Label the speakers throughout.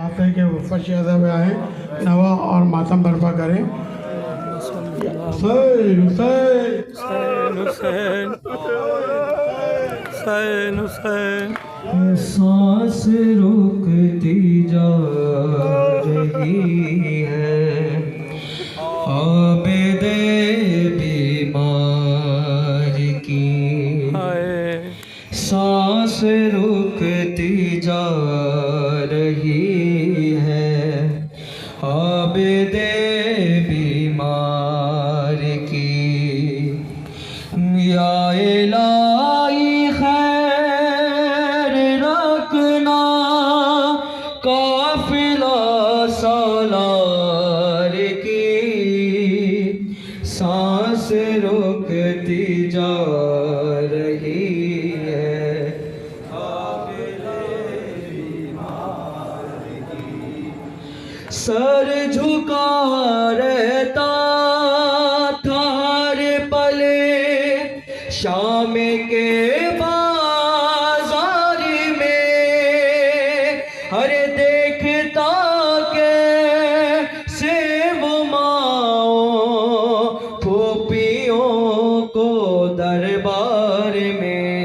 Speaker 1: चाहते हैं कि ऊपर शहदा में आए, नवा और मातम बर्पा करें। हुसैन हुसैन
Speaker 2: हुसैन हुसैन हुसैन।
Speaker 3: सांस रुकती जा रही है, आबिदे बीमार की सांस रुकती जा रही है, आबिदे बीमार की। या इलाही खैर रखना काफिला सालार की, सांस रुकती जा रही है, सर झुका रहता था हर पले शाम के बाजार में, हर देखता के से वो माओ फूफियों को दरबार में,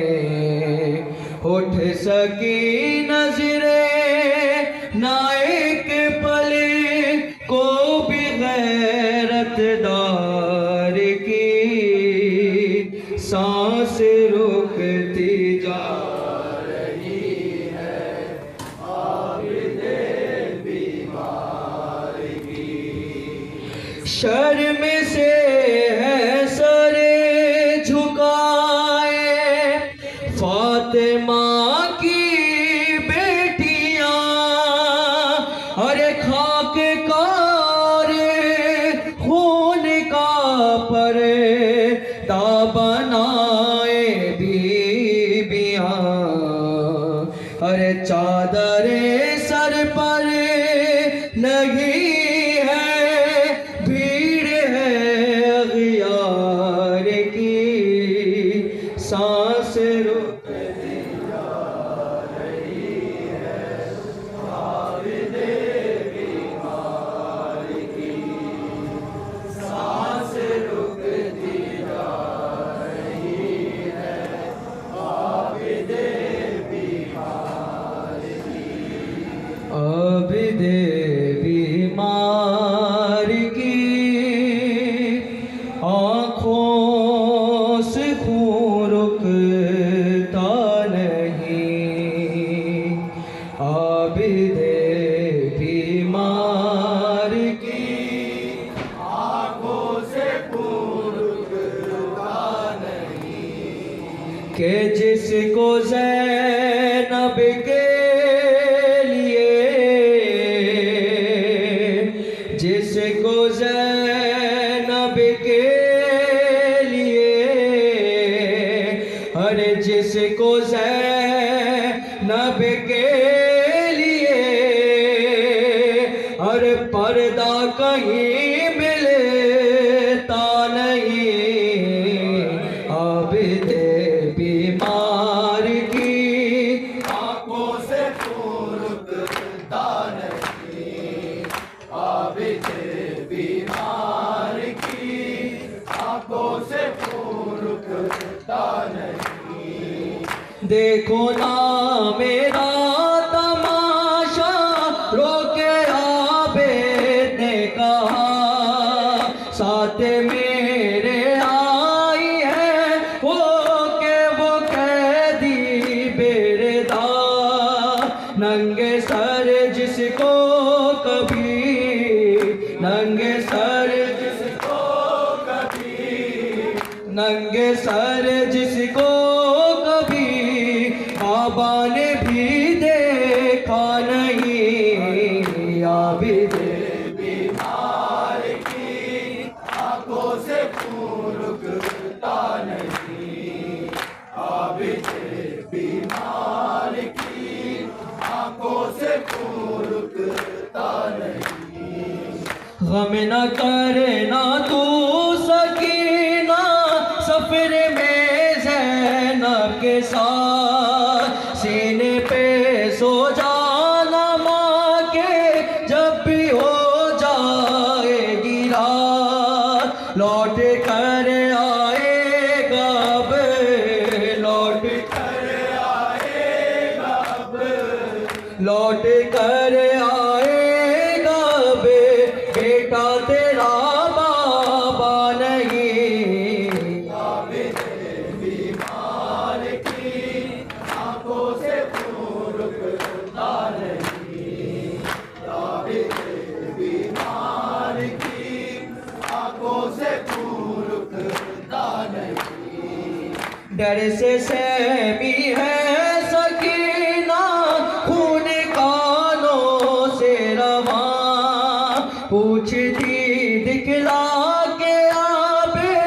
Speaker 3: उठ सकी नजरें नाइक पले को भी गैरतदार की, सांस रुकती जा रही है, आबिदे बीमार की। शर्म से है सरे झुकाए फातिमा की बेटियां, अरे खाक कार खून का पर ता बनाए बीबियां, अरे चादरे सर पर लगी है, भीड़ है अगियार की, सांस रुकती जा रही है, आबिदे बीमार की, सांस रुकती जा रही है, आबिदे बीमार की, आबिदे बीमार की। आँखों से खून रुकता नहीं, आबिदे बीमार की, आँखों से खून रुकता नहीं, कि जिसको ज़ैनब के लिए, जिसको ज़ैनब के लिए, अरे जिसको ज़ैनब के लिए, अरे पर्दा कहीं मिलता नहीं, आबिदे बीमार की, आँखों से खून रुकता नहीं, आबिदे बीमार की, आँखों से खून रुकता नहीं। देखो ना मेरा तमाशा रोके आबिद ने कहा, साथ मेरे आई है वो के वो कैदी बेरदा, नंगे सर जिसको कभी, नंगे सर जिसको कभी, नंगे सर जिसको कभी बाबा ने भी देखा नहीं, आबिदे बीमार की, आँखों से खून रुकता नहीं, आबिदे बीमार की, आँखों से खून रुकता नहीं। गम न करना तू सकीना, सफर में ज़ैनब के साथ सीने पे सो जाना माँ के कर आएगा बेटा तेरा बाबा नहीं। बीमार की आंखों से खून रुकता नहीं, बीमार की आंखों से खून रुकता नहीं। डर से सहमी है सकीना, खून कानों से रवा, पूछती दिखला के आबे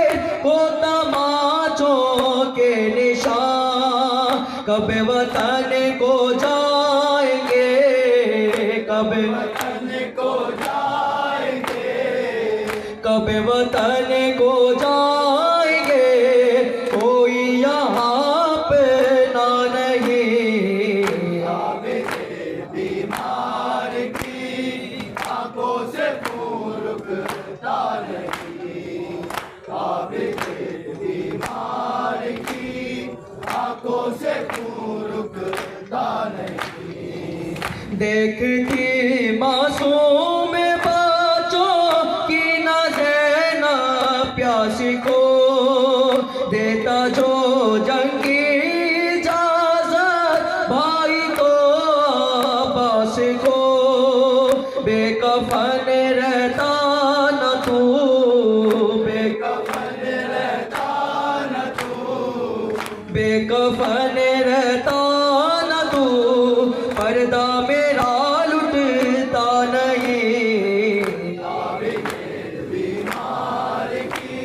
Speaker 3: को तमाचों के निशान। कब वतन को जाएंगे, कब वतन को जाएंगे, कब वतन को जाएंगे, कोई यहाँ पे ना नहीं। बीमार की आंखों से खून रुकता नहीं, बीमार की आंखों से खून रुकता नहीं। देखती मासूम बच्चों की नज़र ना प्यासी को, देता जो जंगी इजाज़त भाई तो अब्बास को। बेकफन रहता न तू, बेकफन रहता न तू, बेकफन रहता न तू, पर्दा मेरा लुटता नहीं। बीमार की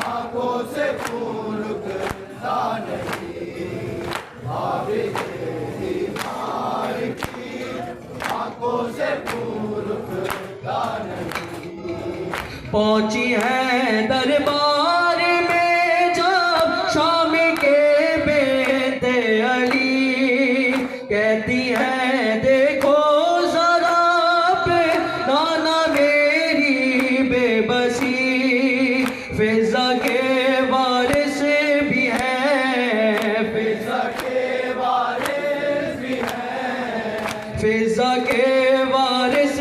Speaker 3: आंखों से खून रुकता नहीं, बीमार की आंखों से खून रुकता नहीं। पहुंची है दरबार में जब शाम के बेते अली, कहती है देखो जरा पे नाना मेरी बेबसी। फिजा के वारिस भी हैं, फिजा के वारिस भी हैं, फिजा के वारिस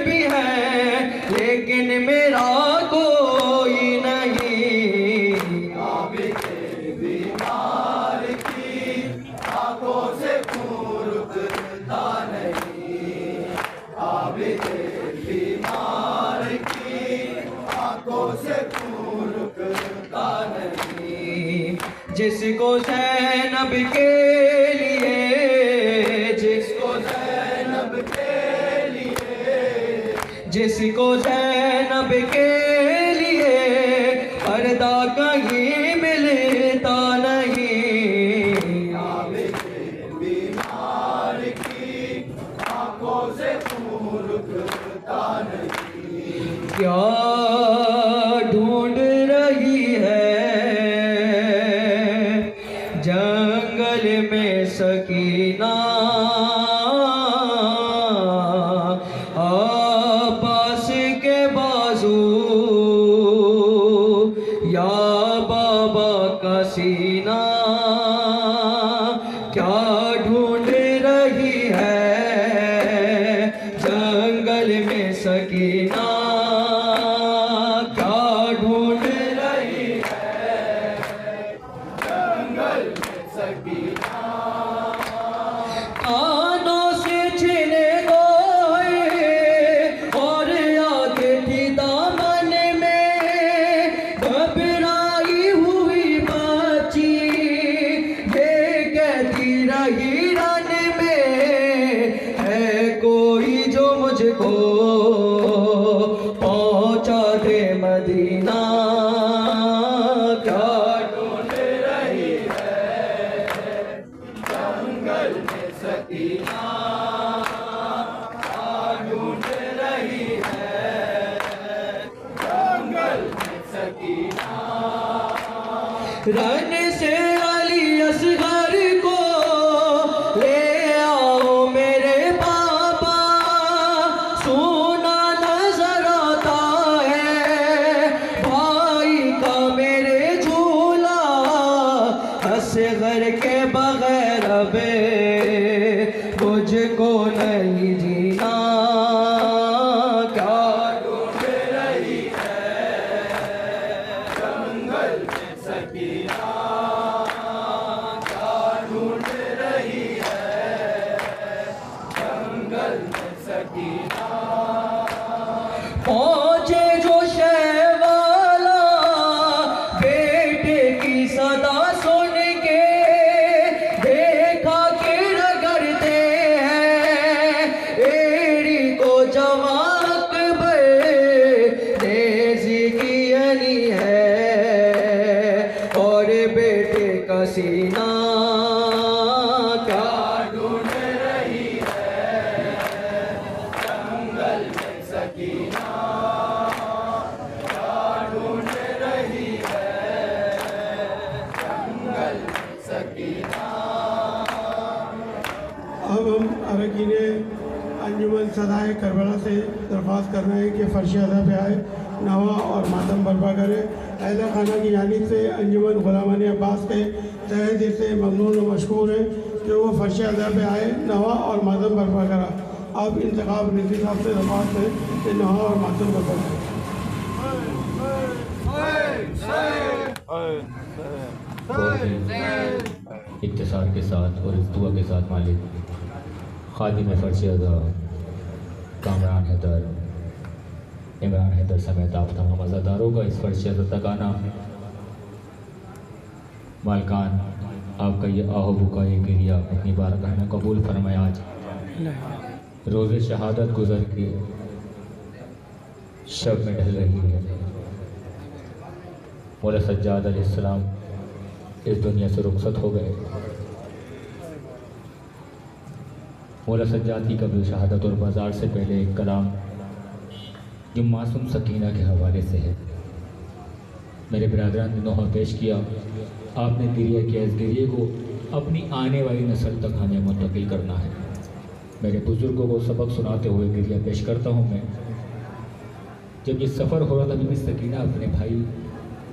Speaker 3: भी हैं, लेकिन मेरा कोई नहीं। बीमार की आंखों से खून रुकता नहीं, बीमार की आंखों से खून रुकता नहीं। जिसको ज़ैनब के लिए, जिसको ज़ैनब के लिए, जिसको ज़ैनब के लिए पर्दा कहीं मिलता नहीं। बीमार की आंखों से खून रुकता नहीं। क्या ढूंढ रही है जंगल में सकीना, अब्बास के बाजू या बाबा का सीना। क्या ढूंढ रही है जंगल में सकीना, क्या ढूंढ रही है जंगल में सकीना। कानों से छिने गोए और आग थी दामन में, घबराई हुई बच्ची ये कहती रही रन में, है कोई जो मुझको पहुंचा दे मदीना। क्या ढूंढ रही है जंगल में सकीना, क्या ढूंढ रही है जंगल में सकीना। रन से अली असगर को ले आओ मेरे बाबा, सोना नजर आता है भाई का मेरे झूला। असगर के बगैर बे मुझको नहीं पहुंचे जो शहवाला बेटे की सदा सुन के, देखा कि रगड़ते हैं एड़ी को जवाक देसी की अली है, और बेटे का सीना क्या ढूंढ रही है, जंगल में सकीना क्या ढूंढ रही है, जंगल में सकीना।
Speaker 1: अब हम अरकीन अंजुमन सदाए करबला से दरख्वास्त कर रहे हैं कि फर्श अदा पे आए, नवा और मातम बर्पा करें। अहल खाना की जानिब से अंजुमन गुलामान अब्बास के तहे दिल से ममनून और मशकूर है कि वो फर्श अदा पे आए, नवा और मातम बर्पा करा। अब इंतखाब नीति साहब से दरख्वास्त है कि नवा और मातम बर्पा करें।
Speaker 4: इत्तिसार के साथ और इस दुआ के साथ मालिक खादिम फर्श अदा कामरान हैदर, इमरान हैदर समेत आप तमाम अज़ादारों का इस फर्श अदा तक आना, मालकान आपका ये आहबू का ये गिरिया अपनी बारगाह में कबूल फरमाया। आज रोज़े शहादत गुजर के शब में ढल रही है। मौला सज्जाद अलैहिस्सलाम इस दुनिया से रुखसत हो गए। मौला सज्जाद की कब्र शहादत और बाजार से पहले एक कलाम जो मासूम सकीना के हवाले से है, मेरे बिरादरान ने नोहा पेश किया। आपने गिरिया किया, इस गिरिए को अपनी आने वाली नस्ल तक हमें मुंतकिल करना है। मेरे बुज़ुर्गों को सबक सुनाते हुए गिरिया पेश करता हूँ मैं। जब ये सफ़र हो रहा था, बीबी सकीना अपने भाई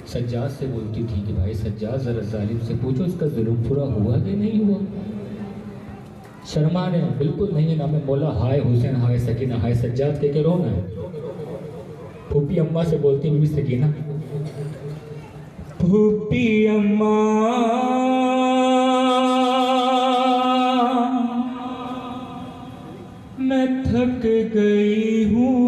Speaker 4: सज्जाद से बोलती थी कि भाई सज्जाद, ज़रा जालिम से पूछो इसका जुल्म पूरा हुआ कि नहीं हुआ। शर्मा ने बिल्कुल नहीं, ना मैं बोला हाय हुसैन हाय सकीना हाय सज्जाद के रोना है। फूफी अम्मा से बोलती बीबी सकीना, फूफी अम्मा मैं थक गई हूँ,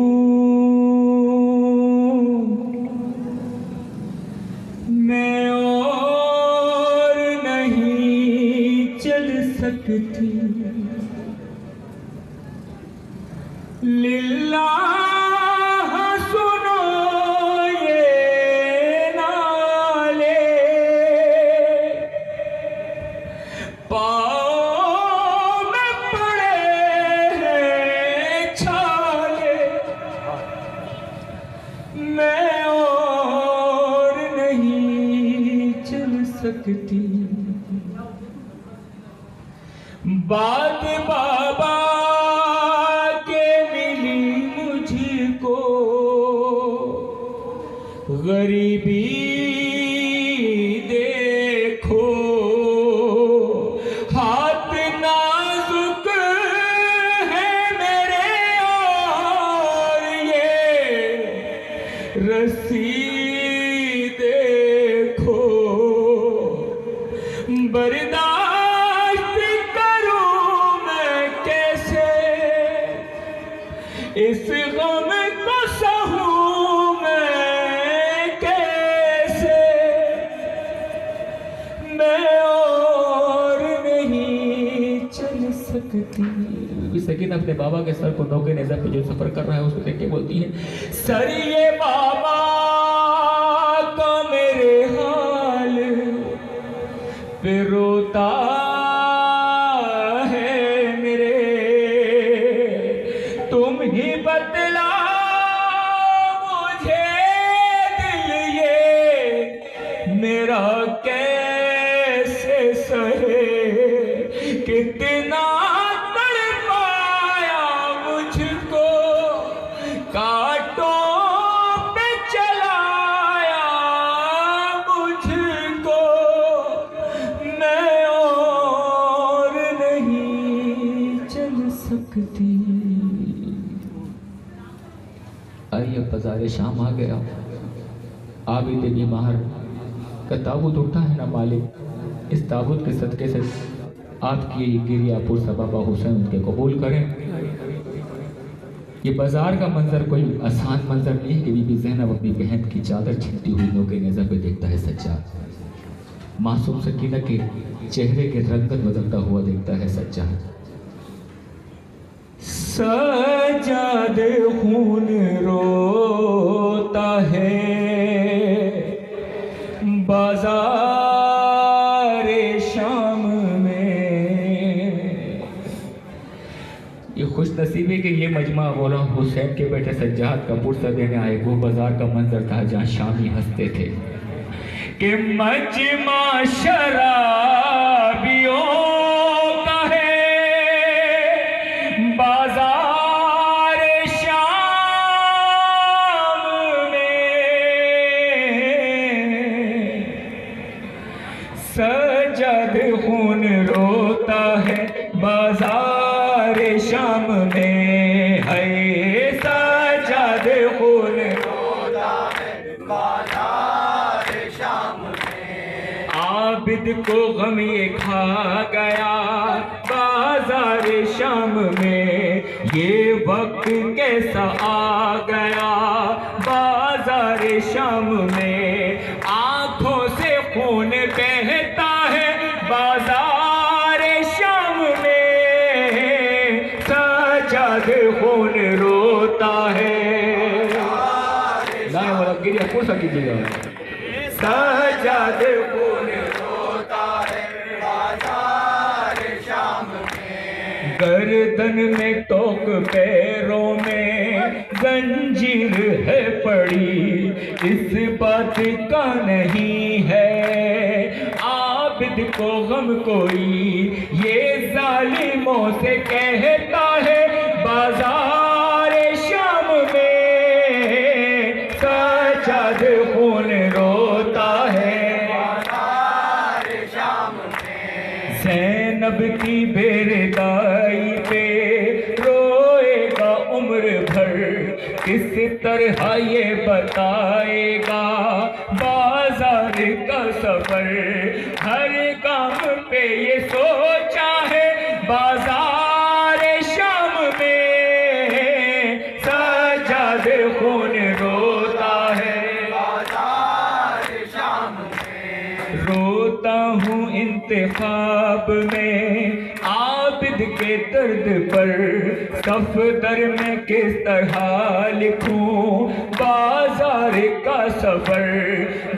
Speaker 4: मैं और नहीं चल सकती। लिल्लाह सुनो ये नाले, पाँव में पड़े हैं छाले, मैं और नहीं चल सकती। बात बाबा के मिली मुझको, गरीबी देखो, हाथ नाजुक है मेरे और ये रस्सी देखो, बर्दाश्त करूं मैं कैसे, इस गम को सहूं मैं कैसे, मैं और नहीं चल सकती। सकीना अपने बाबा के सर को नौके नेज़ा पे जो सफर कर रहा है उसको देख के बोलती है, सर ये बाबा का मेरे हाल पे रोता है मेरे, तुम ही बतला मुझे दिल ये मेरा कैसे सहे, कितना तड़पाया मुझको, कांटों पे चलाया मुझको, मैं और नहीं चल सकती। आइए बाज़ार शाम आ गया, आबिद बीमार का ताबूत उठा है ना मालिक, इस ताबूत के सदके से आपकी गिरिया पुरसा बाबा हुसैन उनके कबूल करें। ये बाजार का मंजर कोई आसान मंजर नहीं है कि बीबी ज़ैनब अपनी बहन की चादर छिपती हुई नोके नज़र पे देखता है सज्जाद। मासूम सकीना के चेहरे के रंगत बदलता हुआ देखता है सज्जाद। सज्जाद खून रोता है बाजार शाम में। ये खुश नसीबी कि ये मजमा मौला हुसैन के बेटे सज्जाद का पुरसा देने आए। वो बाजार का मंजर था जहाँ शामी हंसते थे कि मजमा शराबियों का है बाजार शाम में। सज्जाद खून रोता है बाजार शाम में है। सज्जाद खून
Speaker 3: रोता है बाजार शाम में।
Speaker 4: आबिद को गम ये खा गया बाजार शाम में। ये वक्त कैसा आ गया बाजार शाम में। आंखों से खून बहता है बाजार शाम में। सज्जाद खून रोता है। ना वाला गिरिया कौन सा कीजिएगा। सज्जाद खून
Speaker 3: रोता है बाजार शाम में।
Speaker 4: गर्दन में तोक पैरों में जंजीर है पड़ी। इस बात का नहीं है आबिद को गम कोई। ये जालिमों से कहता है बाजार शाम में। सज्जाद खून रोता है
Speaker 3: बाजार शाम में।
Speaker 4: ज़ैनब की बेरदाई पे रोएगा उम्र भर। किस तरह ये बताएगा बाजार का सफर। हर काम पे ये सोचा है बाजार शाम में। सज्जाद खून रोता है
Speaker 3: बाजार शाम में।
Speaker 4: रोता हूँ इंतखाब में आबिद के दर्द पर। सफदर में किस तरह लिखूं बाजार का सफर।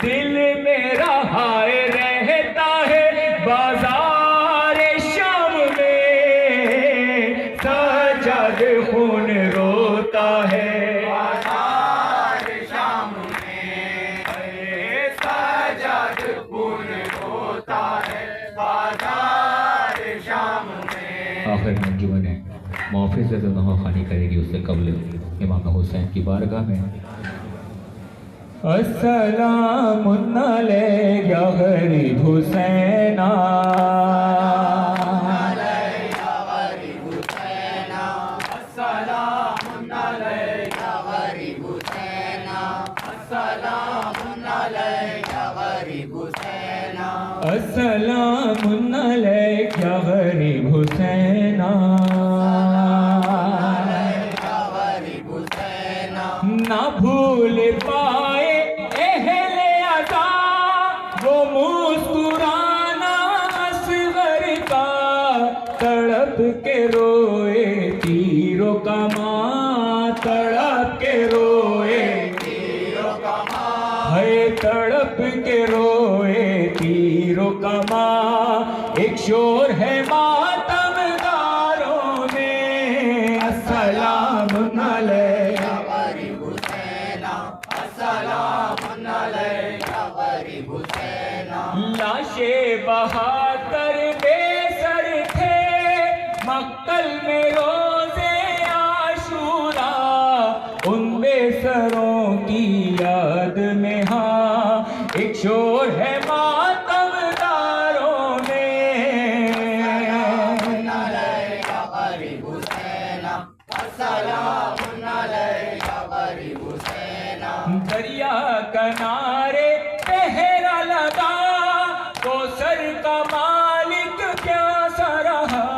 Speaker 4: दिल मेरा हाय रहता है बाजार शाम में। सज्जाद खून रोता है
Speaker 3: बाजार शाम में। सज्जाद खून रोता है बाजार शाम में।
Speaker 4: आखिर में अंजुमन है मुआफ़िज़ खानी करेगी उससे कबल इमाम हुसैन की बारगाह में। अस्सलामुन अलैका गरीब हुसैना।
Speaker 3: अस्सलामुन अलैका गरीब हुसैना। अस्सलामुन अलैका गरीब हुसैना।
Speaker 4: अस्सलामुन अलैका गरीब हुसैना। ना भूल पाए अहले अज़ा वो मुस्कुराना असगर का। तड़प के रोए तीरों का माँ। तड़प के रोए
Speaker 3: तीरों का माँ।
Speaker 4: है तड़प के रोए तीरों का माँ। एक शोर है मातमदारों में। अस्सलामुन अलैका
Speaker 3: गरीब हुसैना। अस्सलामुन अलैका गरीब हुसैना।
Speaker 4: लाशे बहातर बेसर थे मक्तल में रोज़े आशूरा। उन बेसरों की याद में हाँ एक शोर है मातमदारों में।
Speaker 3: अस्सलामुन अलैका गरीब हुसैना। अस्सलामुन अलैका गरीब हुसैना।
Speaker 4: दरिया किनारे पहरा लगा कोसर का मालिक प्यासा रहा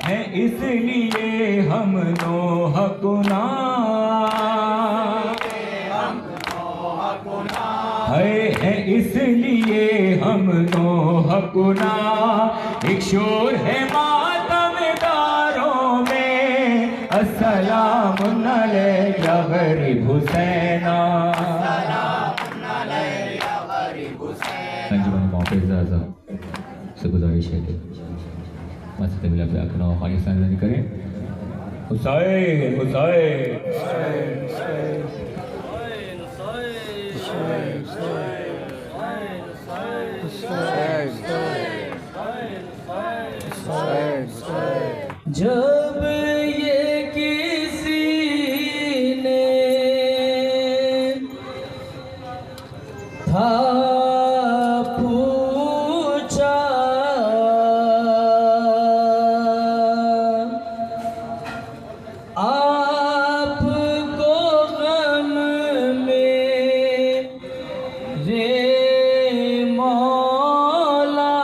Speaker 4: है। इसलिए हम नोह
Speaker 5: हकुना है इसलिए हम नो हकुना। एक शोर है मातमदारों में अस्सलामुन अलैका गरीब हुसैना। अंजुमन मोहफ़िज़ आज़म से गुजारिश है कि मस्जिद मिला पे अपना खालिस नज़र करें। हुसैन हुसैन
Speaker 6: जब ये किसी ने था पूछा आपको गम में रे मौला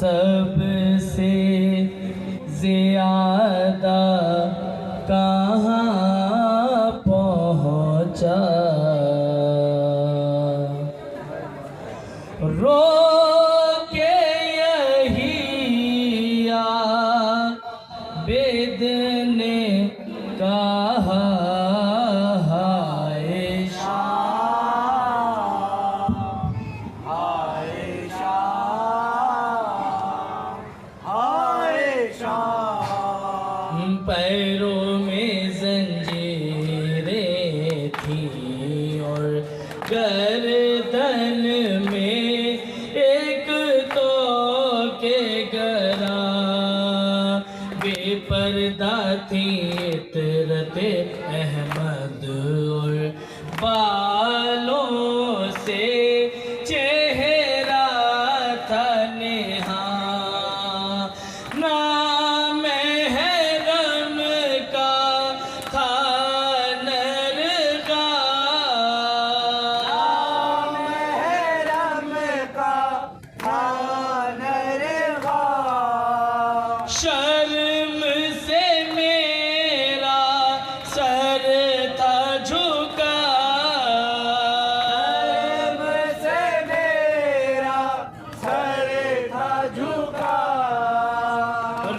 Speaker 6: सबसे ज़्यादा कहाँ पहुँचा। रो के यही आबिद ने कहा हाय पैरों में जंजीरें थी और गर्दन में एक तो के गरा बेपर्दा थी इतरते अहमद और बालों से चेहरा था नेहा ना महरम का था नरगा शर्म से मेरा सर था झुका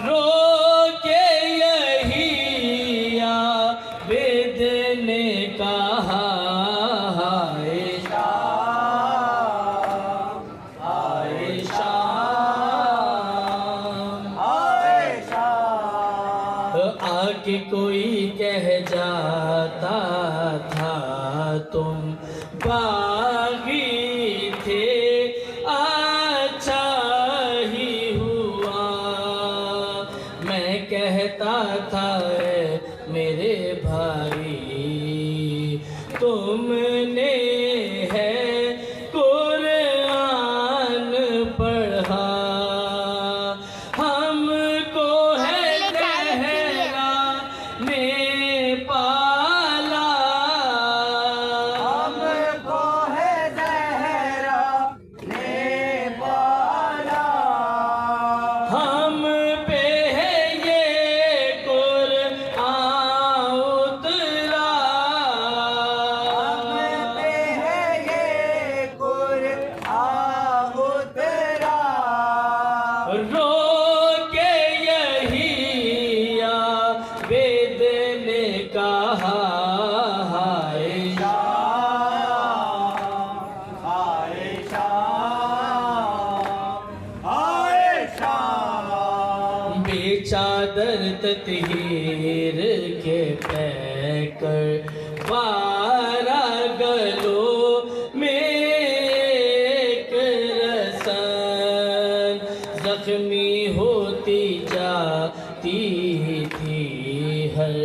Speaker 6: रो के यही आबिद ने कहा आके कोई कह जाता था तुम बागी थे अच्छा ही हुआ। मैं कहता था मेरे भाई तुमने है कुरान पढ़ा हमको है ज़हरा ने पाला हम पे है ये कुरान उतरा रो के यही आबिद ने कहा बेचादर ततहीर के पैकर वारा गलो में एक रसन जख्मी होती जाती थी हर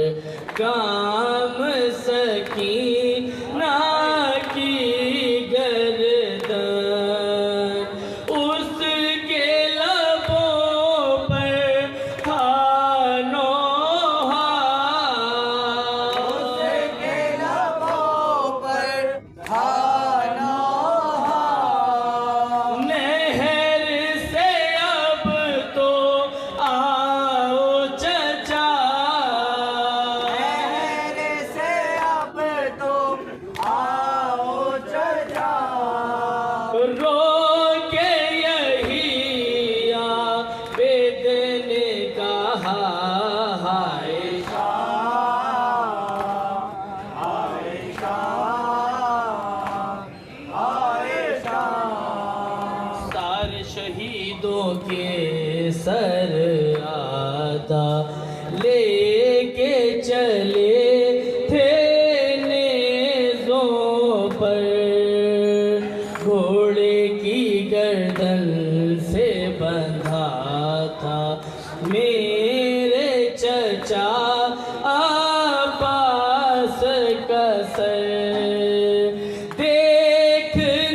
Speaker 6: काम सकीना की गर्दन उसके लबों पर था नोहा नहर से अब तो हाय सारे शहीदों के सर आदा लेके चले थे नेज़ों पर, घोड़े की गर्दन से बंधा था मेरे चचा अब्बास का सर। देख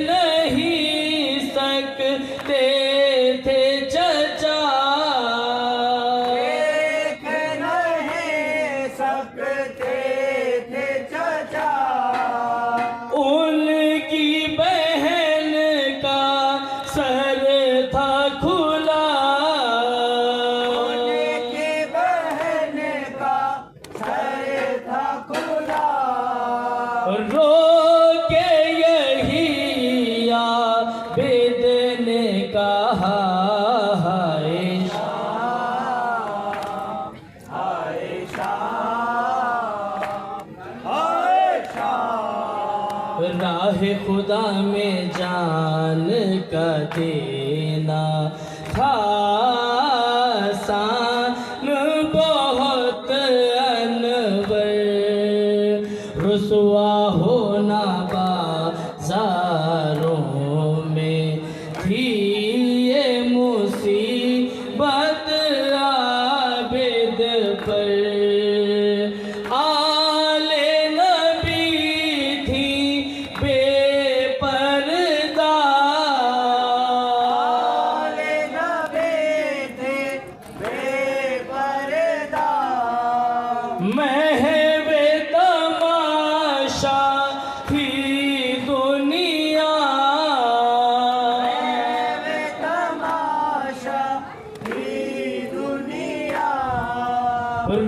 Speaker 6: नहीं सकते थे चचा,
Speaker 3: देख नहीं सकते थे चचा,
Speaker 6: उनकी बहन का सर था खुला,
Speaker 3: उनकी बहन का सर था खुला।
Speaker 6: रो के यही आबिद ने कहा हाय राह खुदा में जान का देना था आसान बहुत अनवर, रुसवा होना बाजारों में थी ये मुसीबत आबिद पर। आले नबी थी बेपर्दा,
Speaker 3: आले नबी थे बेपर्दा,
Speaker 6: महवे तमाशा थी दुनिया,
Speaker 3: वे तमाशा थी दुनिया।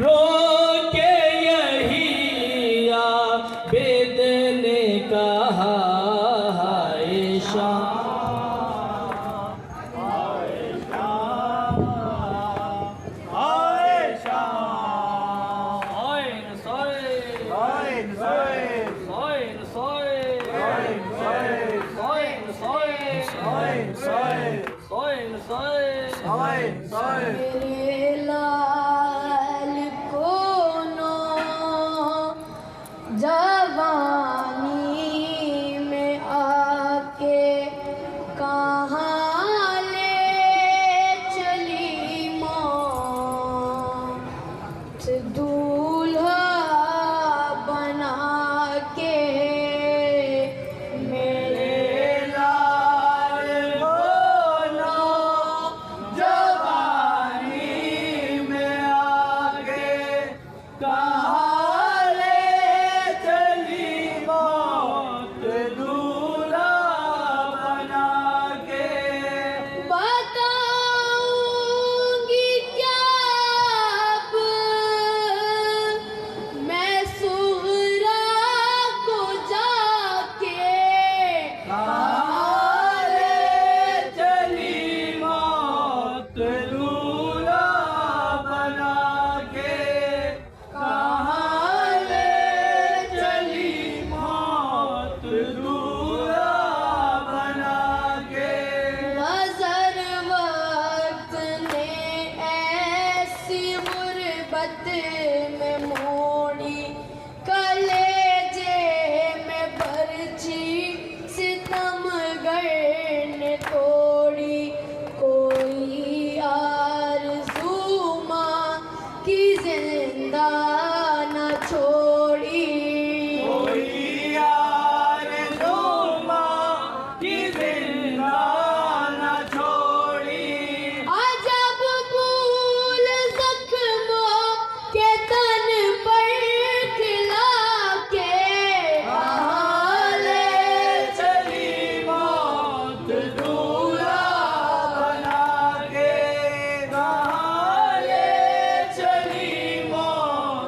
Speaker 6: रो के यही आबिद ने कहा हाय
Speaker 7: मेरे लाल को नो जवानी में आके कहाँ ले चली मौत, दूल्हा बना के मेरे
Speaker 3: लाल बोलो जवानी में आगे कहाँ ले चली मौत, दूल्हा बना के।
Speaker 7: बताऊंगी क्या अब मैं सुगरा को जाके,
Speaker 3: कहाँ ले चली मौत, दूल्हा बना के। कहाँ ले चली मौत, दूल्हा बना के।
Speaker 7: नजर वक्त ने ऐसी गुर्बत में मोड़ी, कलेजे में बरछी सितमगर ने तोड़ी, कोई आरज़ू माँ की जिंदा न छोड़ी।
Speaker 3: कोई यार ज़ुमा की जिंदा न छोड़ी।
Speaker 7: अजब फूल जख्मों के तन पर खिला के,
Speaker 3: कहाँ ले चली मौत, दूल्हा बना के। कहाँ ले चली मौत,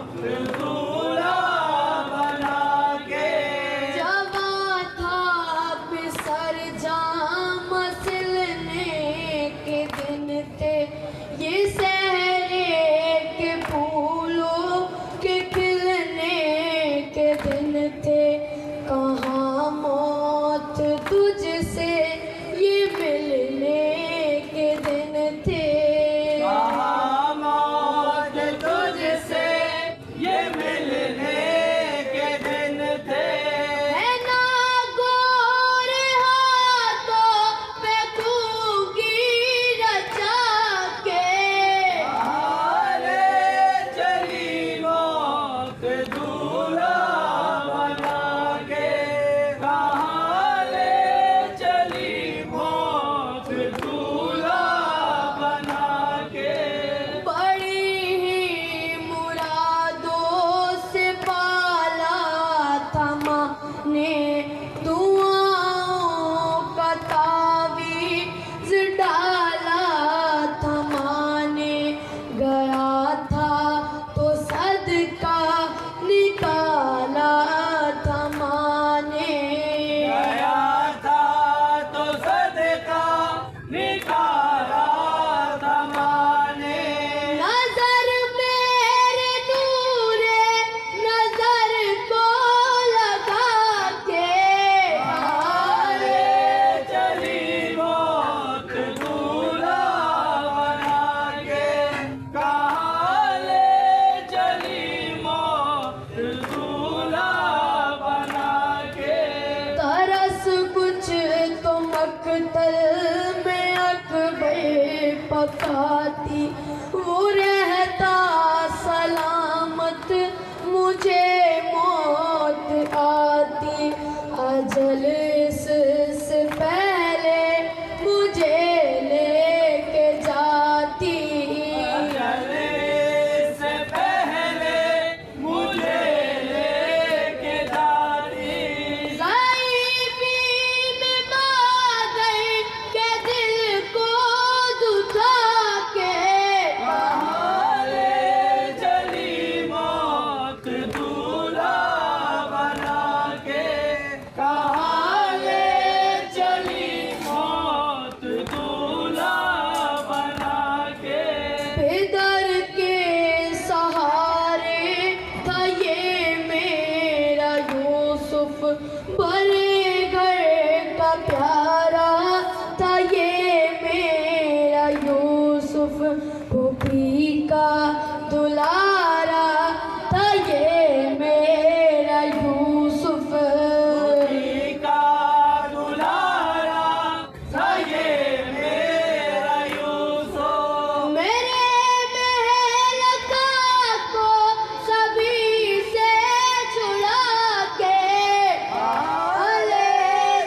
Speaker 7: बेदर के सहारे था ये मेरा यूसुफ, बड़े घर का प्यारा था ये मेरा यूसुफ, गोपी का दुलारा था ये मेरा यूसुफ।
Speaker 3: का दुलारा था ये मेरा यूसुफ।
Speaker 7: मेरे महल का को सभी से छुड़ा के ले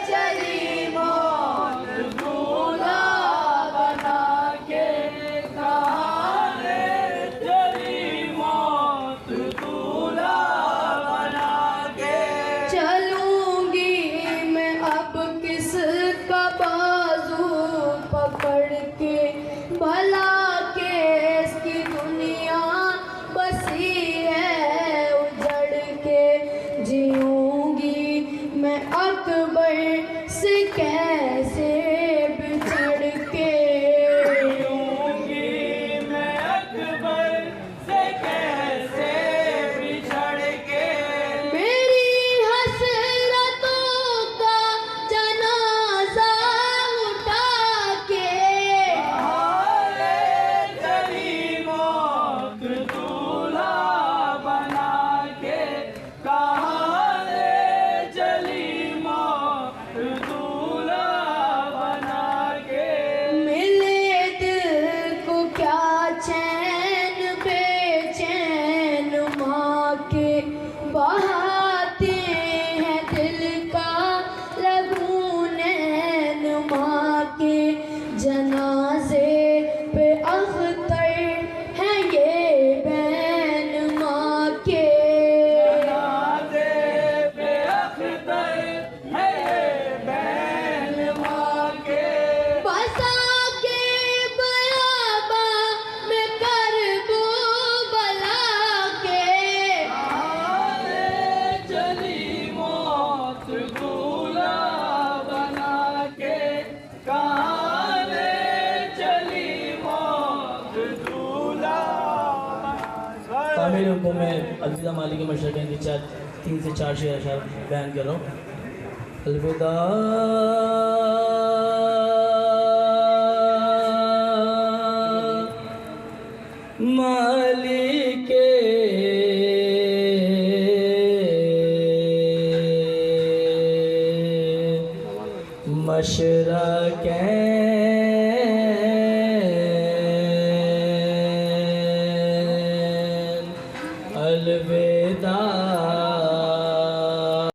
Speaker 7: चली मौत, दूल्हा बना के।
Speaker 3: कहाँ ले चली मौत, दूल्हा बना के।
Speaker 7: चलूंगी मैं अब किसका बाजू पकड़ के, भला के इसकी दुनिया बसी है उजड़ के। जीऊंगी मैं अकबर से कैसे बिछड़ के।
Speaker 3: जीऊंगी मैं अकबर से कैसे बिछड़ के।
Speaker 7: मेरी हसरतों का जनाजा उठा के,
Speaker 3: कहाँ ले चली मौत, दूल्हा बना के। कहाँ ले चली मौत, दूल्हा बना के।
Speaker 7: मिले दिल को क्या चैन बेचैन माँ के, बहाते हैं दिल का लहू नैन माँ के। जनाजे पे अख्तर है ये बैन माँ के।
Speaker 3: जनाज़े पे अख्तर है ये बैन माँ के।
Speaker 7: बसा के बयाबा में करबो बला के,
Speaker 3: कहाँ ले चली मौत, दूल्हा बना के। कहाँ ले चली मौत, दूल्हा बना के।
Speaker 6: तामीर हुक्म में अलविदा मालिक मशरक़ैन की 3 से 4 शेर अशार बयान कर रहा हूँ। अलविदा मालिक मशरक़ैन, अलविदा